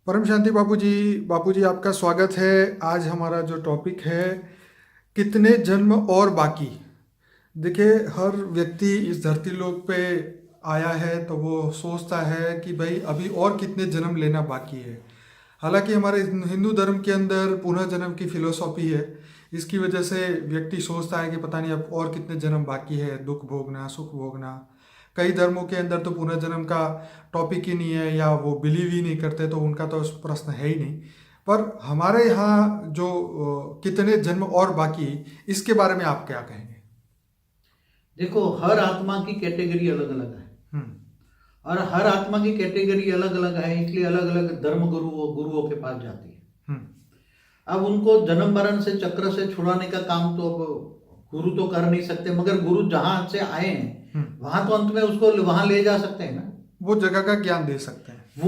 परम शांति बापूजी आपका स्वागत है। आज हमारा जो टॉपिक है, कितने जन्म और बाकी। देखिए, हर व्यक्ति इस धरती लोक पे आया है तो वो सोचता है कि भाई अभी और कितने जन्म लेना बाकी है। हालांकि हमारे हिंदू धर्म के अंदर पुनर्जन्म की फिलोसॉफी है। इसकी वजह से व्यक्ति सोचता है कि पता नहीं अब और कितने जन्म बाकी है, दुख भोगना, सुख भोगना। कई धर्मों के अंदर तो पुनर्जन्म का टॉपिक ही नहीं है, या वो बिलीव ही नहीं करते, तो उनका तो प्रश्न है ही नहीं। पर हमारे यहाँ जो कितने जन्म और बाकी, इसके बारे में आप क्या कहेंगे? देखो, हर आत्मा की कैटेगरी अलग अलग है। हम्म। और हर आत्मा की कैटेगरी अलग अलग है, इसलिए अलग अलग धर्म गुरुओं के पास जाती है। हम्म। अब उनको जन्म मरण से चक्र से छुड़ाने का काम तो अब गुरु तो कर नहीं सकते, मगर गुरु जहां से आए हैं वहां तो अंत में उसको वहां ले जा सकते हैं ना। वो जगह का ज्ञान दे सकते हैं।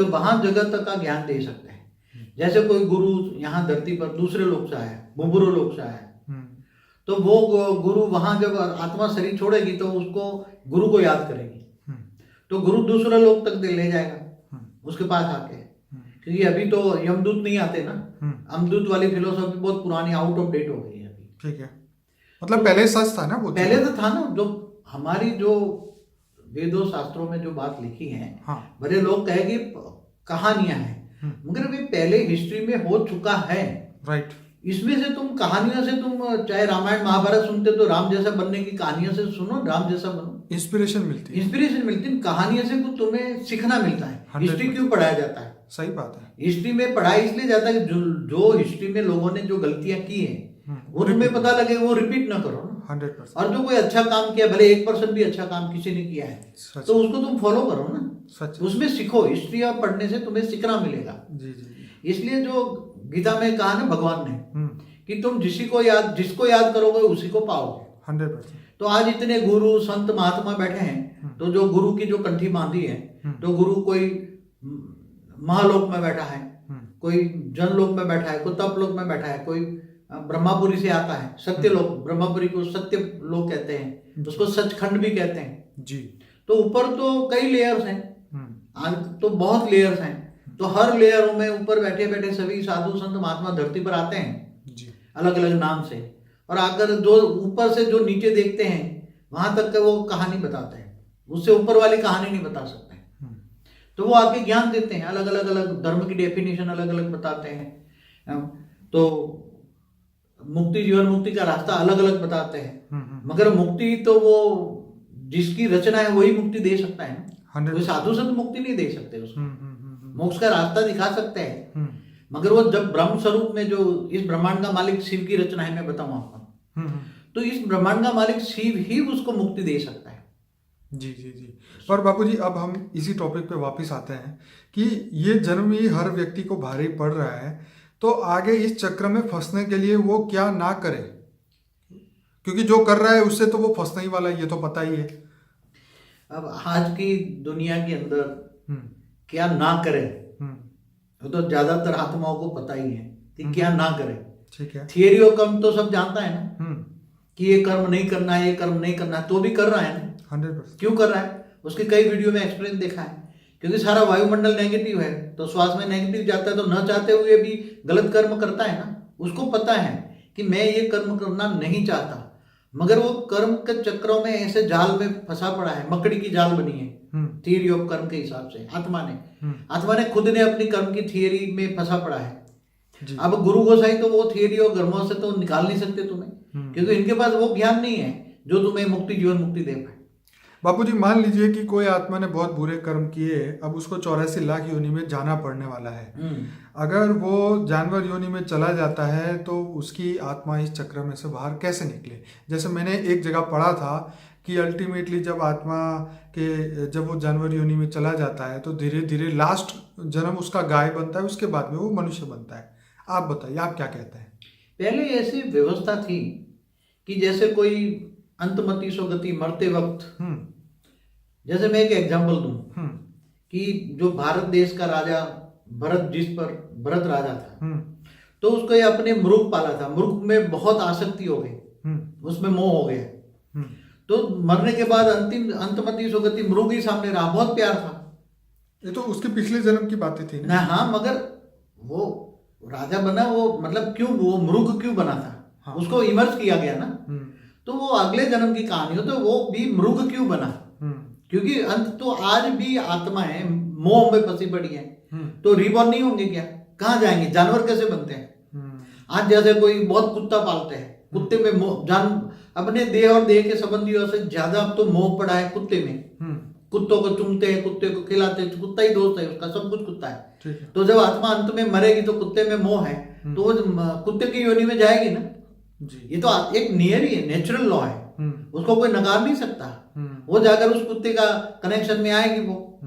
वहां जगह तक का ज्ञान दे सकते हैं। जैसे कोई गुरु यहाँ धरती पर दूसरे लोक से आया, बुबुरो लोक से आया, तो वो गुरु वहां जब आत्मा शरीर छोड़ेगी तो उसको गुरु को याद करेगी, तो गुरु दूसरे लोक तक ले जाएगा उसके पास आके। क्योंकि अभी तो यमदूत नहीं आते ना, अमदूत वाली फिलोसॉफी बहुत पुरानी, आउट ऑफ डेट हो गई है अभी। ठीक है, मतलब पहले सच था ना वो? पहले तो था ना, जो हमारी जो वेदों शास्त्रों में जो बात लिखी है। हाँ। बड़े लोग कहेंगे कहानियां हैं, मगर वे पहले हिस्ट्री में हो चुका है। राइट। इसमें से तुम कहानियों से, तुम चाहे रामायण महाभारत सुनते तो राम जैसा बनने की कहानियों से सुनो, राम जैसा बनो, इंस्पिरेशन मिलती है। इंस्पिरेशन मिलती है। कहानियों से कुछ तुम्हें सीखना मिलता है। 100%। हिस्ट्री क्यों पढ़ाया जाता है? सही बात है। हिस्ट्री में पढ़ाई इसलिए जाता है कि जो हिस्ट्री में लोगों ने जो गलतियां की है वो तुम्हें पता लगे, वो रिपीट ना करो ना। 100%। और जो कोई अच्छा काम किया, भले 1% भी अच्छा काम किसी ने किया है, तो उसको तुम फॉलो करो ना, सच। उसमें सीखो। हिस्ट्री पढ़ने से तुम्हें सीखना मिलेगा। जी जी। इसलिए जो गीता में कहा ना भगवान ने कि तुम जिसको याद करोगे उसी को पाओगे। 100%। तो आज इतने गुरु संत महात्मा बैठे हैं, तो जो गुरु की जो कंठी बांधी है, तो गुरु कोई महालोक में बैठा है, कोई जनलोक में बैठा है, कोई तपलोक में बैठा है, कोई ब्रह्मापुरी से आता है, सत्यलोक। ब्रह्मापुरी को सत्य लोक कहते हैं, उसको सचखंड भी कहते हैं जी। तो ऊपर तो कई लेयर्स हैं, आज तो बहुत लेयर्स हैं। तो हर लेयरों में ऊपर बैठे बैठे सभी साधु संत महात्मा धरती पर आते हैं जी, अलग अलग नाम से, और आकर जो ऊपर से जो नीचे देखते हैं वहां तक का वो कहानी बताते हैं, उससे ऊपर वाली कहानी नहीं बता सकते। तो वो आके ज्ञान देते हैं, अलग अलग धर्म की डेफिनेशन अलग अलग बताते हैं। तो मुक्ति, जीवन मुक्ति का रास्ता अलग अलग बताते हैं, मगर मुक्ति तो वो जिसकी रचना है वही मुक्ति दे सकता है ना। कोई साधु संत मुक्ति नहीं दे सकते उसको। मोक्ष का रास्ता दिखा सकते हैं, मगर वो जब ब्रह्म स्वरूप में, जो इस ब्रह्मांड का मालिक शिव की रचना है, मैं बताऊं आपको, तो इस ब्रह्मांड का मालिक शिव ही उसको मुक्ति दे सकता है। जी जी जी। पर बापूजी, अब हम इसी टॉपिक पे वापस आते हैं कि ये जन्म ही हर व्यक्ति को भारी पड़ रहा है, तो आगे इस चक्र में फंसने के लिए वो क्या ना करे? क्योंकि जो कर रहा है उससे तो वो फंसने ही वाला है, ये तो पता ही है। अब आज की दुनिया के अंदर क्या ना करे, वो तो ज्यादातर आत्माओं को पता ही है कि क्या ना करे। ठीक है। थियरी ऑफ कर्म तो सब जानता है ना, कि ये कर्म नहीं करना है, ये कर्म नहीं करना है, तो भी कर रहा है ना। 100%। क्यों कर रहा है? उसके कई वीडियो में एक्सपीरियंस देखा है। क्योंकि सारा वायुमंडल नेगेटिव है, तो श्वास में नेगेटिव जाता है, तो न चाहते हुए भी गलत कर्म करता है ना। उसको पता है कि मैं ये कर्म करना नहीं चाहता, मगर वो कर्म के चक्रों में ऐसे जाल में फंसा पड़ा है, मकड़ी की जाल बनी है थियरी ऑफ कर्म के हिसाब से। आत्मा ने खुद ने अपनी कर्म की थियरी में फंसा पड़ा है। अब गुरु गोसाई तो वो थियरी और कर्मों से तो निकाल नहीं सकते तुम्हें, क्योंकि इनके पास वो ज्ञान नहीं है जो तुम्हें मुक्ति, जीवन मुक्ति दे पाए। बापूजी, मान लीजिए कि कोई आत्मा ने बहुत बुरे कर्म किए, अब उसको 84 लाख योनि में जाना पड़ने वाला है। अगर वो जानवर योनि में चला जाता है तो उसकी आत्मा इस चक्र में से बाहर कैसे निकले? जैसे मैंने एक जगह पढ़ा था कि अल्टीमेटली जब वो जानवर योनि में चला जाता है तो धीरे धीरे लास्ट जन्म उसका गाय बनता है, उसके बाद में वो मनुष्य बनता है। आप बताइए, आप क्या कहते हैं? पहले ऐसी व्यवस्था थी कि जैसे कोई अंतमति सो गति, मरते वक्त, जैसे मैं एक एग्जांपल दूं कि जो भारत देश का राजा भरत, जिस पर भरत राजा था, तो उसको ये अपने मृग पाला था। मृग में बहुत आसक्ति हो गई, उसमें मोह हो गया, तो मरने के बाद अंतिम अंतमति सो गति मृग ही सामने रहा। बहुत प्यार था, ये तो उसके पिछले जन्म की बातें थी ना। ना हाँ, मगर वो राजा बना, वो मतलब क्यों वो मृग क्यों बना था, हाँ। उसको इमर्ज किया गया ना। हम्म। तो वो अगले जन्म की कहानी हो, तो वो भी मृग क्यों बना, हम्म। क्योंकि अंत तो आज भी आत्माएं मोह में फंसी पड़ी हैं। हम्म। तो रिबॉर्न नहीं होंगे क्या, कहाँ जाएंगे, जानवर कैसे बनते हैं। हम्म। आज जैसे कोई बहुत कुत्ता पालते हैं, कुत्ते में मोह, जान अपने देह और देह के संबंधियों से ज्यादा अब तो मोह पड़ा है कुत्ते में। हम्म। कुत्तों को चूमते हैं, कुत्ते को खिलाते हैं, कुत्ता ही दोस्त है उसका, सब कुछ कुत्ता है। ठीक है। तो जब आत्मा अंत में मरेगी तो कुत्ते में मोह है, तो वो कुत्ते की योनि में जाएगी ना। जी। ये तो एक नियर ही है, नेचुरल लॉ है, उसको कोई नकार नहीं सकता। हम्म। वो जाकर उस कुत्ते का कनेक्शन में आएगी वो,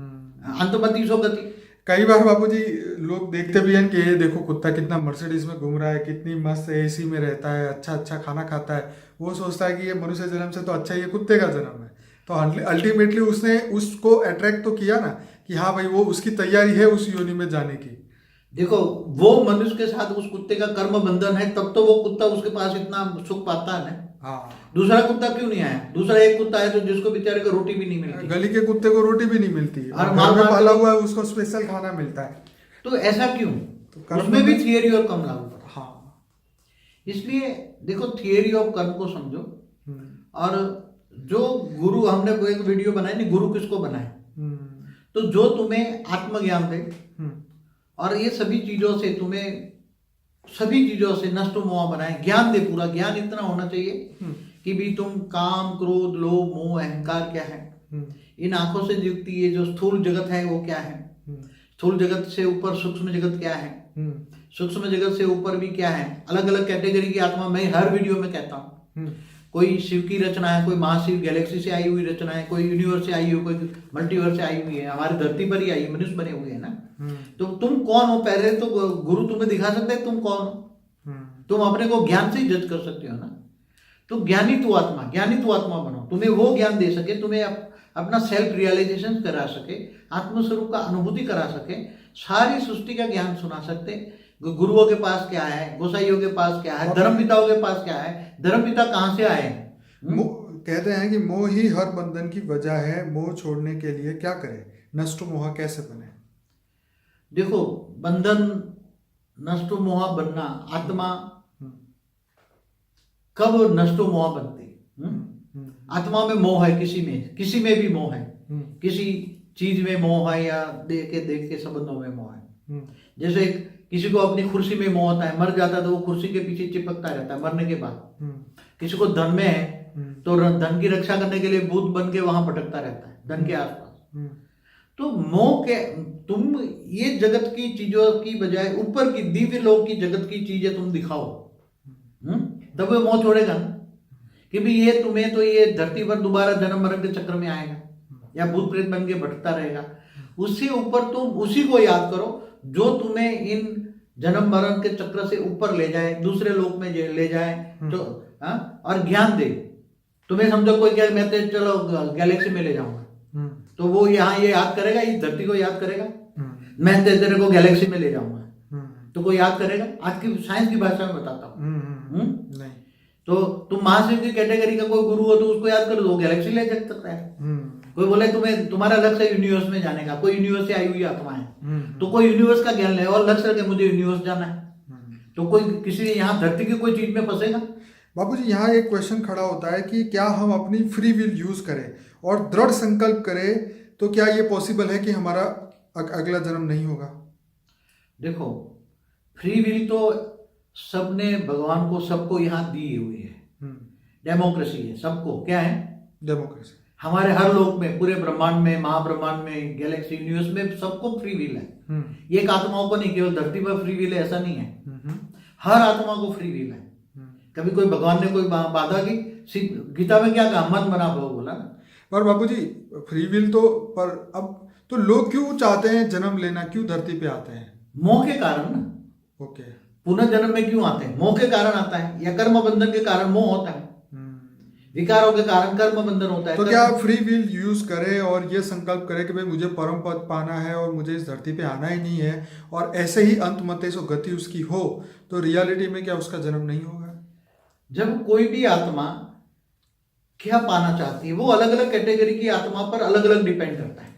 अंतमति सो गति। कई बार बाबूजी लोग देखते भी हैं कि ये देखो कुत्ता कितना मर्सिडीज में घूम रहा है, कितनी मस्त एसी में रहता है, अच्छा अच्छा खाना खाता है। वो सोचता है कि ये मनुष्य जन्म से तो अच्छा ये कुत्ते का जन्म है। तो अल्टीमेटली उसने उसको अट्रैक्ट तो किया ना कि हाँ भाई वो उसकी तैयारी है उस योनि में जाने की। देखो वो मनुष्य के साथ उस कुत्ते का कर्म बंधन है, तब तो वो कुत्ता उसके पास इतना सुख पाता है ना। हाँ। दूसरा कुत्ता क्यों नहीं आया, दूसरा एक कुत्ता है तो जिसको बेचारे को रोटी भी नहीं मिलती, गली के कुत्ते को रोटी भी नहीं मिलती और और मार घर में मार पाला के- हुआ है उसको स्पेशल खाना मिलता है। तो ऐसा क्यों, तो कर्म उसमें भी में- थियरी और कम लागू पड़ा। हाँ। इसलिए देखो थियरी ऑफ कर्म को समझो। हम्म। और जो गुरु, हमने वो एक वीडियो बनाई नहीं, गुरु किसको बनाए, हम्म। तो जो तुम्हें आत्मज्ञान दे हम्म। और ये सभी चीजों से तुम्हें, सभी चीजों से नष्ट मोह बनाए, ज्ञान दे, पूरा ज्ञान इतना होना चाहिए कि भी तुम काम क्रोध लोभ मोह अहंकार क्या है, इन आंखों से दिखती ये जो स्थूल जगत है वो क्या है, स्थूल जगत से ऊपर सूक्ष्म जगत क्या है, सूक्ष्म जगत से ऊपर भी क्या है, अलग अलग कैटेगरी की आत्मा मैं हर वीडियो में कहता हूँ। कोई शिव की रचना है, कोई महाशिव गैलेक्सी से आई हुई रचना है, कोई यूनिवर्स से आई हुई, कोई मल्टीवर्स से आई हुई है, हमारी धरती पर ही आई है, मनुष्य बने हुए हैं ना। तो तुम कौन हो, पहले तो गुरु तुम्हें दिखा सकते हैं तुम कौन हो। तुम अपने को ज्ञान से ही जज कर सकते हो ना। तो ज्ञानी तू आत्मा बनो, तुम्हें वो ज्ञान दे सके, तुम्हें अपना सेल्फ रियलाइजेशन करा सके, आत्मस्वरूप का अनुभूति करा सके, सारी सृष्टि का ज्ञान सुना सकते। गुरुओं के पास क्या है, गोसाइयों के पास क्या है, धर्म पिताओं के पास क्या है, धर्म पिता कहाँ से आए हैं। कहते हैं कि मोह ही हर बंधन की वजह है, मोह छोड़ने के लिए क्या करें, नष्ट मोह कैसे बने। देखो बंधन नष्ट मोह बनना, आत्मा कब नष्ट मोह बनती, आत्मा में मोह है, किसी में भी मोह है, किसी चीज में मोह है या देख के संबंधों में मोह है। जैसे किसी को अपनी कुर्सी में मोह होता है, मर जाता है तो वो कुर्सी के पीछे चिपकता रहता है मरने के बाद। किसी को धन में है तो धन की रक्षा करने के लिए भूत बन के वहां भटकता रहता है धन के आसपास। तो मोह के, तुम ये जगत की चीजों की बजाय ऊपर की दिव्य लोक की जगत की चीजें तुम दिखाओ, तब वो मोह छोड़ेगा ना कि भी ये तुम्हें तो ये धरती पर दोबारा जन्म मरण के चक्र में आएगा या भूत प्रेत बन के भटकता रहेगा। उससे ऊपर तुम उसी को याद करो जो तुम्हें इन जन्म मरण के चक्र से ऊपर ले जाए, दूसरे लोक में ले जाए, तो और ज्ञान दे। तुम्हें समझो कोई क्या, मैं तो चलो गैलेक्सी में ले जाऊंगा, तो वो यहाँ ये याद करेगा, इस धरती को याद करेगा, मैं तेरे को गैलेक्सी में ले जाऊंगा, तो कोई याद करेगा। आज की साइंस की भाषा में बताता हूँ। नहीं। तो तुम महाशिव की कैटेगरी का कोई गुरु हो तो उसको याद करो, वो गैलेक्सी ले सकता है। कोई बोले तुम्हारा लक्ष्य है यूनिवर्स में जाने का, कोई यूनिवर्स से आई हुई आत्मा है, तो कोई यूनिवर्स का ज्ञान ले और लक्ष्य रखे मुझे यूनिवर्स जाना है, तो कोई किसी यहाँ धरती की कोई चीज में फंसेगा। बाबूजी यहाँ एक क्वेश्चन खड़ा होता है कि क्या हम अपनी फ्री विल यूज करें और दृढ़ संकल्प करें तो क्या ये पॉसिबल है कि हमारा अगला जन्म नहीं होगा। देखो फ्री विल तो सबने भगवान को सबको यहाँ दी हुई है, डेमोक्रेसी है, सबको क्या है, डेमोक्रेसी। हमारे हर लोक में, पूरे ब्रह्मांड में, महाब्रह्मांड में, गैलेक्सी यूनिवर्स में सबको फ्री विल है। ये एक आत्माओं को नहीं, केवल धरती पर फ्री विल है ऐसा नहीं है, हर आत्मा को फ्री विल है। कभी कोई भगवान ने कोई बाधा की, गीता में क्या कहा, मन बना भव बोला ना। पर बाबूजी फ्री विल तो, पर अब तो लोग क्यों चाहते हैं जन्म लेना, क्यों धरती पे आते हैं, मोह के कारण ना। ओके। पुनर्जन्म में क्यों आते हैं, मोह के कारण आता है, या कर्म बंधन के कारण मोह होता है, विकारों के कारण कर्म बंधन होता है। तो क्या फ्री विल यूज करे और ये संकल्प करे कि भाई मुझे परम पद पाना है और मुझे इस धरती पे आना ही नहीं है, और ऐसे ही अंत मते सो गति उसकी हो, तो रियलिटी में क्या उसका जन्म नहीं होगा। जब कोई भी आत्मा क्या पाना चाहती है, वो अलग अलग कैटेगरी की आत्मा पर अलग अलग डिपेंड करता है।